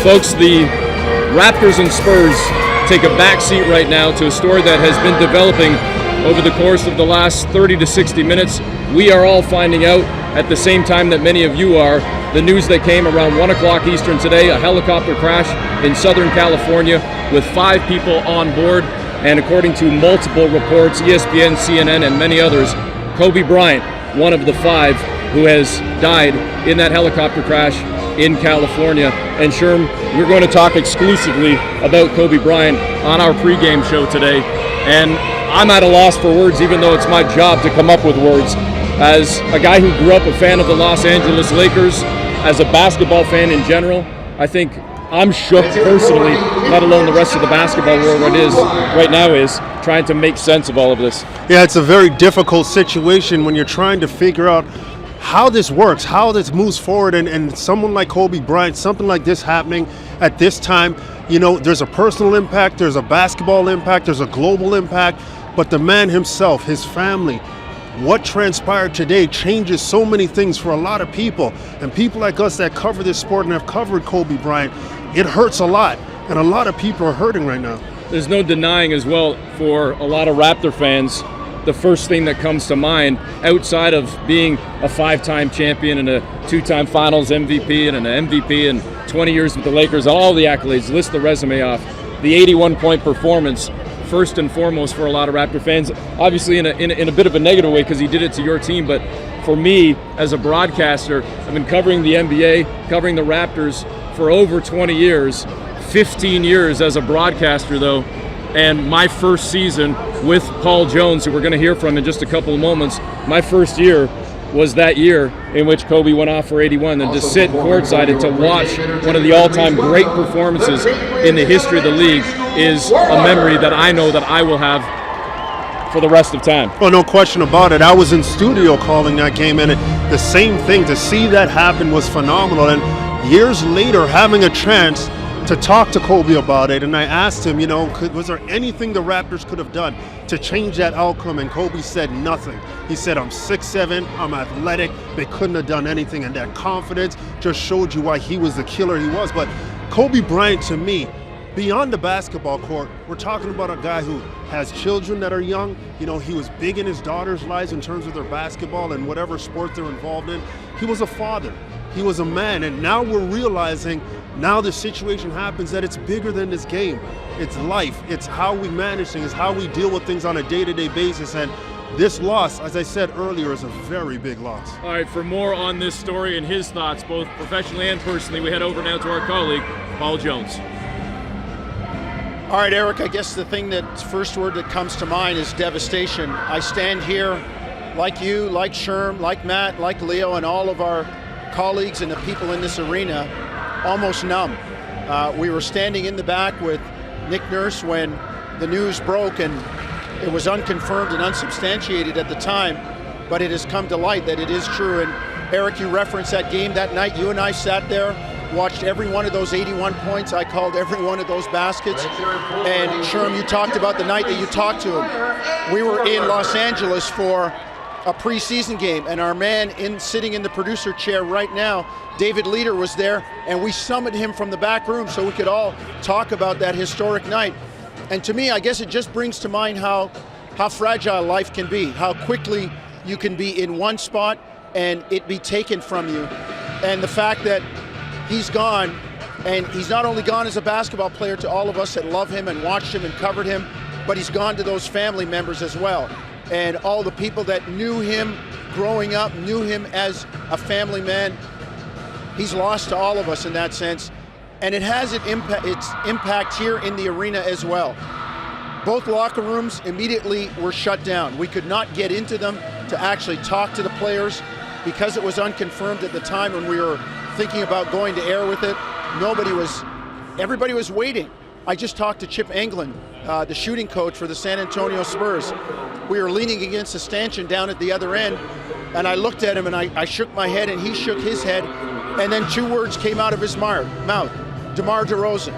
Folks, the Raptors and Spurs take a back seat right now to a story that has been developing over the course of the last 30 to 60 minutes. We are all finding out at the same time that many of you are. The news that came around 1 o'clock Eastern today, a helicopter crash in Southern California with 5 people on board. And according to multiple reports, ESPN, CNN, and many others, Kobe Bryant, one of the 5 who has died in that helicopter crash in California. And Sherm, we're going to talk exclusively about Kobe Bryant on our pregame show today. And I'm at a loss for words, even though it's my job to come up with words. As a guy who grew up a fan of the Los Angeles Lakers, as a basketball fan in general, I think I'm shook personally, let alone the rest of the basketball world right now is trying to make sense of all of this. Yeah, it's a very difficult situation when you're trying to figure out how this works, how this moves forward, and someone like Kobe Bryant, something like this happening at this time, you know, there's a personal impact, there's a basketball impact, there's a global impact, but the man himself, his family, what transpired today changes so many things for a lot of people, and people like us that cover this sport and have covered Kobe Bryant, it hurts a lot, and a lot of people are hurting right now. There's no denying as well for a lot of Raptor fans, the first thing that comes to mind outside of being a 5-time champion and a 2-time finals MVP and an MVP and 20 years with the Lakers, all the accolades, list the resume off. The 81-point performance, first and foremost for a lot of Raptor fans, obviously in a bit of a negative way because he did it to your team, but for me as a broadcaster, I've been covering the NBA, covering the Raptors for over 20 years, 15 years as a broadcaster though, and my first season with Paul Jones, who we're going to hear from in just a couple of moments, my first year was that year in which Kobe went off for 81, and to sit courtside and to watch one of the all-time great performances in the history of the league is a memory that I know that I will have for the rest of time. Well, no question about it. I was in studio calling that game, and the same thing, to see that happen was phenomenal. And years later, having a chance to talk to Kobe about it, and I asked him, you know, was there anything the Raptors could have done to change that outcome? And Kobe said nothing. He said, I'm 6'7", I'm athletic, they couldn't have done anything, and that confidence just showed you why he was the killer he was. But Kobe Bryant, to me, beyond the basketball court, we're talking about a guy who has children that are young. You know, he was big in his daughters' lives in terms of their basketball and whatever sport they're involved in. He was a father, he was a man, and now we're realizing, now the situation happens, that it's bigger than this game. It's life, it's how we manage things, how we deal with things on a day-to-day basis, and this loss, as I said earlier, is a very big loss. All right, for more on this story and his thoughts, both professionally and personally, we head over now to our colleague, Paul Jones. All right, Eric, I guess the thing that first word that comes to mind is devastation. I stand here, like you, like Sherm, like Matt, like Leo, and all of our colleagues and the people in this arena, almost numb. We were standing in the back with Nick Nurse when the news broke, and it was unconfirmed and unsubstantiated at the time, but it has come to light that it is true. And Eric, you referenced that game that night. You and I sat there, watched every one of those 81 points. I called every one of those baskets. And Sherm, you talked about the night that you talked to him. We were in Los Angeles for a preseason game, and our man sitting in the producer chair right now, David Leader, was there, and we summoned him from the back room so we could all talk about that historic night. And to me, I guess it just brings to mind how fragile life can be, how quickly you can be in one spot and it be taken from you. And the fact that he's gone, and he's not only gone as a basketball player to all of us that love him and watched him and covered him, but he's gone to those family members as well. And all the people that knew him growing up, knew him as a family man. He's lost to all of us in that sense. And it has its impact here in the arena as well. Both locker rooms immediately were shut down. We could not get into them to actually talk to the players because it was unconfirmed at the time when we were thinking about going to air with it. Everybody was waiting. I just talked to Chip Englund, the shooting coach for the San Antonio Spurs. We were leaning against a stanchion down at the other end, and I looked at him and I shook my head and he shook his head, and then 2 words came out of his mouth, DeMar DeRozan.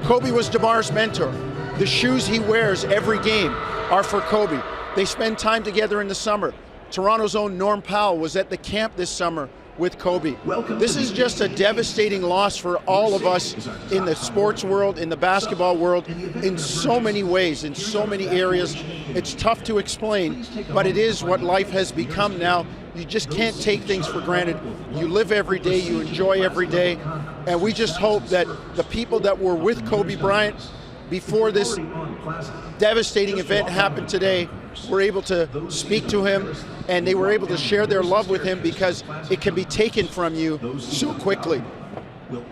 Kobe was DeMar's mentor. The shoes he wears every game are for Kobe. They spend time together in the summer. Toronto's own Norm Powell was at the camp this summer with Kobe. This is just a devastating loss for all of us in the sports world, in the basketball world, in so many ways, in so many areas. It's tough to explain, but it is what life has become now. You just can't take things for granted. You live every day, you enjoy every day, and we just hope that the people that were with Kobe Bryant before this devastating event happened today were able to speak to him, and they were able to share their love with him, because it can be taken from you so quickly.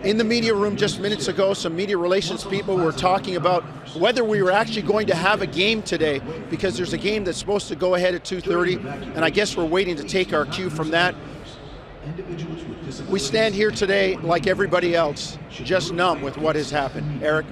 In the media room just minutes ago, some media relations people were talking about whether we were actually going to have a game today, because there's a game that's supposed to go ahead at 2:30, and I guess we're waiting to take our cue from that. We stand here today like everybody else, just numb with what has happened. Eric?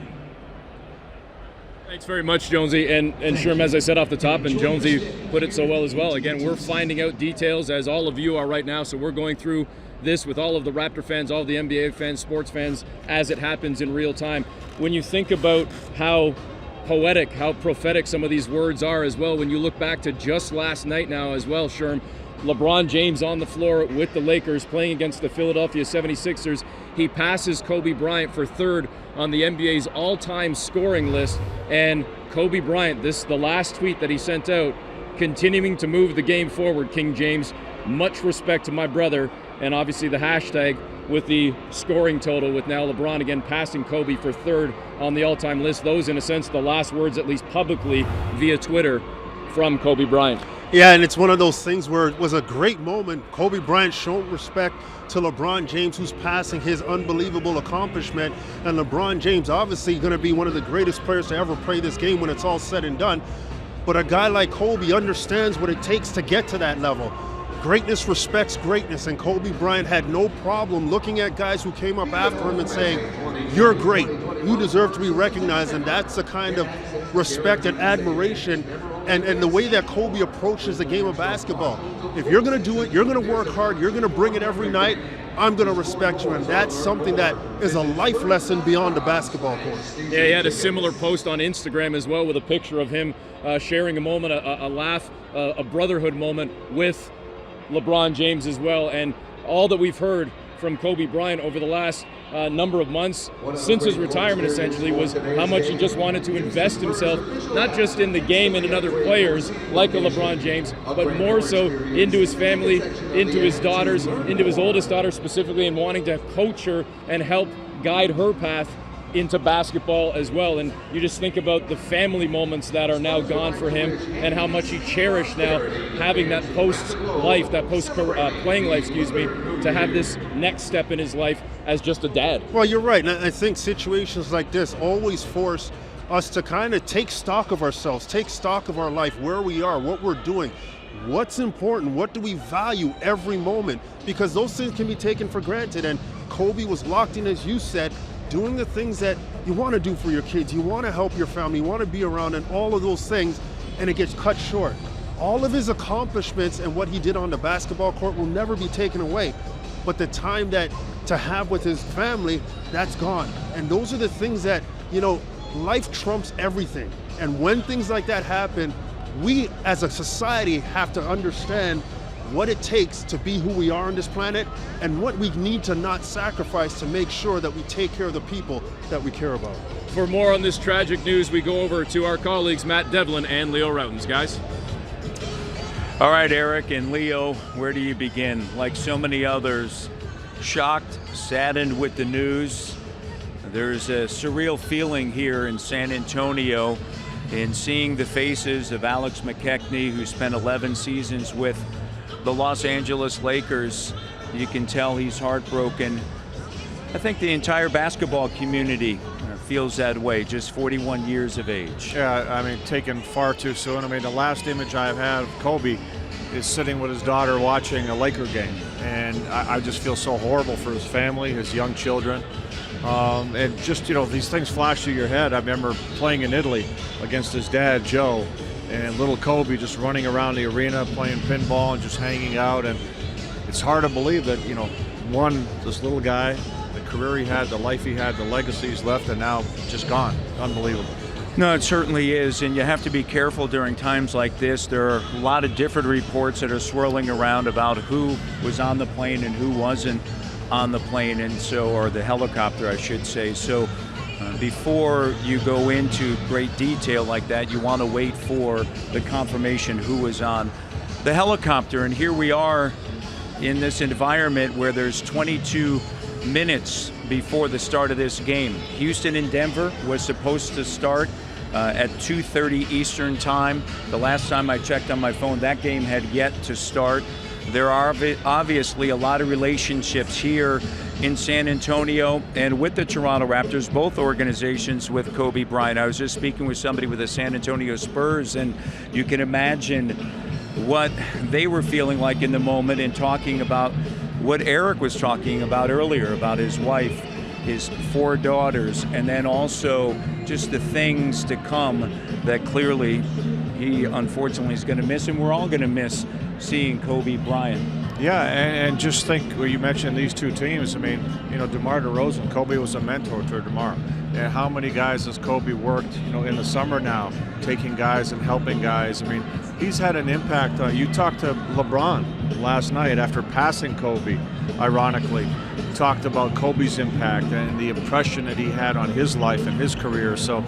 Thanks very much, Jonesy. And Sherm, as I said off the top, and Jonesy put it so well as well, again, we're finding out details as all of you are right now, so we're going through this with all of the Raptor fans, all of the NBA fans, sports fans, as it happens in real time. When you think about how poetic, how prophetic some of these words are as well, when you look back to just last night now as well, Sherm, LeBron James on the floor with the Lakers playing against the Philadelphia 76ers. He passes Kobe Bryant for third on the NBA's all-time scoring list. And Kobe Bryant, the last tweet that he sent out, continuing to move the game forward, King James. Much respect to my brother. And obviously the hashtag with the scoring total, with now LeBron again passing Kobe for third on the all-time list. Those, in a sense, the last words, at least publicly via Twitter, from Kobe Bryant. Yeah, and it's one of those things where it was a great moment. Kobe Bryant showed respect to LeBron James, who's passing his unbelievable accomplishment. And LeBron James, obviously going to be one of the greatest players to ever play this game when it's all said and done. But a guy like Kobe understands what it takes to get to that level. Greatness respects greatness, and Kobe Bryant had no problem looking at guys who came up after him and saying, "You're great, you deserve to be recognized." And that's the kind of respect and admiration and the way that Kobe approaches the game of basketball. If you're going to do it, you're going to work hard, you're going to bring it every night, I'm going to respect you. And that's something that is a life lesson beyond the basketball court. Yeah, he had a similar post on Instagram as well with a picture of him sharing a moment, a laugh, a brotherhood moment with LeBron James as well. And all that we've heard from Kobe Bryant over the last number of months since his retirement essentially was how much he just wanted to invest himself, not just in the game and in other players like a LeBron James, but more so into his family, into his daughters, into his oldest daughter specifically, and wanting to coach her and help guide her path into basketball as well. And you just think about the family moments that are now gone for him and how much he cherished now having that post-life, that post-playing life, to have this next step in his life as just a dad. Well, you're right. And I think situations like this always force us to kind of take stock of ourselves, take stock of our life, where we are, what we're doing, what's important, what do we value every moment, because those things can be taken for granted. And Kobe was locked in, as you said, doing the things that you want to do for your kids, you want to help your family, you want to be around, and all of those things, and it gets cut short. All of his accomplishments and what he did on the basketball court will never be taken away, but the time that to have with his family, that's gone. And those are the things that, life trumps everything. And when things like that happen, we as a society have to understand what it takes to be who we are on this planet and what we need to not sacrifice to make sure that we take care of the people that we care about. For more on this tragic news, we go over to our colleagues Matt Devlin and Leo Routens. Guys. All right, Eric and Leo, where do you begin? Like so many others, shocked, saddened with the news. There's a surreal feeling here in San Antonio in seeing the faces of Alex McKechnie, who spent 11 seasons with the Los Angeles Lakers. You can tell he's heartbroken. I think the entire basketball community feels that way, just 41 years of age. Yeah, taken far too soon. The last image I've had of Kobe is sitting with his daughter watching a Laker game. And I just feel so horrible for his family, his young children. And just, these things flash through your head. I remember playing in Italy against his dad, Joe, and little Kobe just running around the arena playing pinball and just hanging out. And it's hard to believe that, this little guy, the career he had, the life he had, the legacy he's left, and now just gone. Unbelievable. No, it certainly is, and you have to be careful during times like this. There are a lot of different reports that are swirling around about who was on the plane and who wasn't on the plane, and so, or the helicopter, I should say. So before you go into great detail like that, you want to wait for the confirmation who was on the helicopter. And here we are in this environment where there's 22 minutes before the start of this game. Houston and Denver was supposed to start at 2:30 Eastern time. The last time I checked on my phone, that game had yet to start. There are obviously a lot of relationships here in San Antonio and with the Toronto Raptors, both organizations with Kobe Bryant. I was just speaking with somebody with the San Antonio Spurs, and you can imagine what they were feeling like in the moment and talking about what Eric was talking about earlier, about his wife, his 4 daughters, and then also just the things to come that clearly he unfortunately is going to miss, and we're all going to miss seeing Kobe Bryant. Yeah, and just think, well, you mentioned these two teams. I mean, you know, DeMar DeRozan, Kobe was a mentor to DeMar. And how many guys has Kobe worked, you know, in the summer now, taking guys and helping guys? I mean, he's had an impact. You talked to LeBron last night after passing Kobe, ironically. He talked about Kobe's impact and the impression that he had on his life and his career. So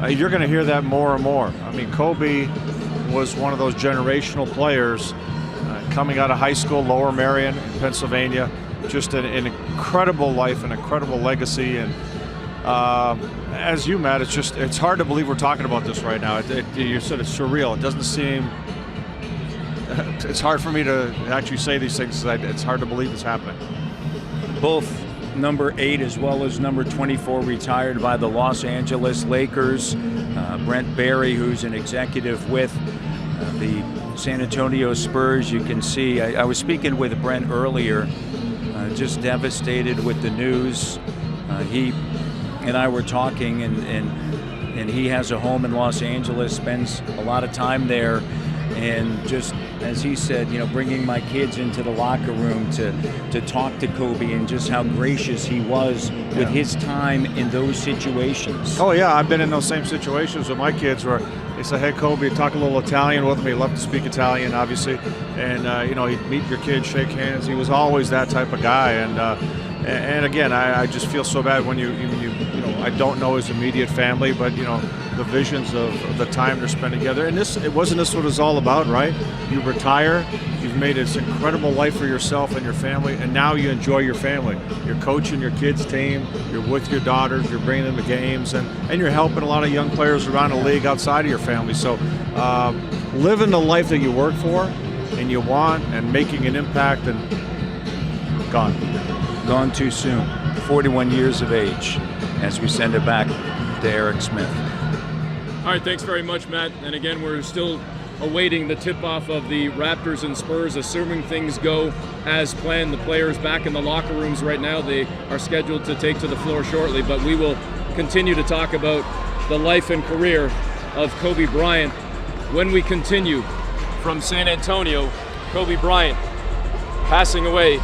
you're going to hear that more and more. I mean, Kobe was one of those generational players coming out of high school, Lower Merion, Pennsylvania. Just an incredible life, an incredible legacy. And as you, Matt, it's hard to believe we're talking about this right now. You said it's surreal. It doesn't seem, it's hard for me to actually say these things. It's hard to believe it's happening. Both number 8 as well as number 24 retired by the Los Angeles Lakers. Brent Barry, who's an executive with the San Antonio Spurs, you can see. I was speaking with Brent earlier, just devastated with the news. He and I were talking, and he has a home in Los Angeles, spends a lot of time there, and just as he said, you know, bringing my kids into the locker room to talk to Kobe, and just how gracious he was with his time in those situations. Oh yeah, I've been in those same situations with my kids where they say, hey Kobe, talk a little Italian with me. Love to speak Italian, obviously, and you know, he'd meet your kids, shake hands. He was always that type of guy, and again, I just feel so bad when you know, I don't know his immediate family, but you know, the visions of the time they're spending together. And wasn't this what it's all about, right? You retire, you've made this incredible life for yourself and your family, and now you enjoy your family. You're coaching your kids' team, you're with your daughters, you're bringing them to games, and you're helping a lot of young players around the league outside of your family. So living the life that you work for and you want, and making an impact, and gone too soon. 41 years of age, as we send it back to Eric Smith. All right, thanks very much, Matt. And again, we're still awaiting the tip-off of the Raptors and Spurs, assuming things go as planned. The players back in the locker rooms right now. They are scheduled to take to the floor shortly, but we will continue to talk about the life and career of Kobe Bryant when we continue from San Antonio. Kobe Bryant passing away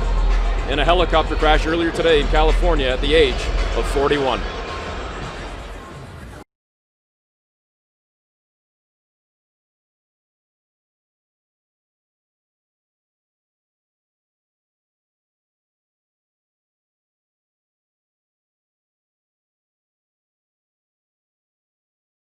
in a helicopter crash earlier today in California at the age of 41.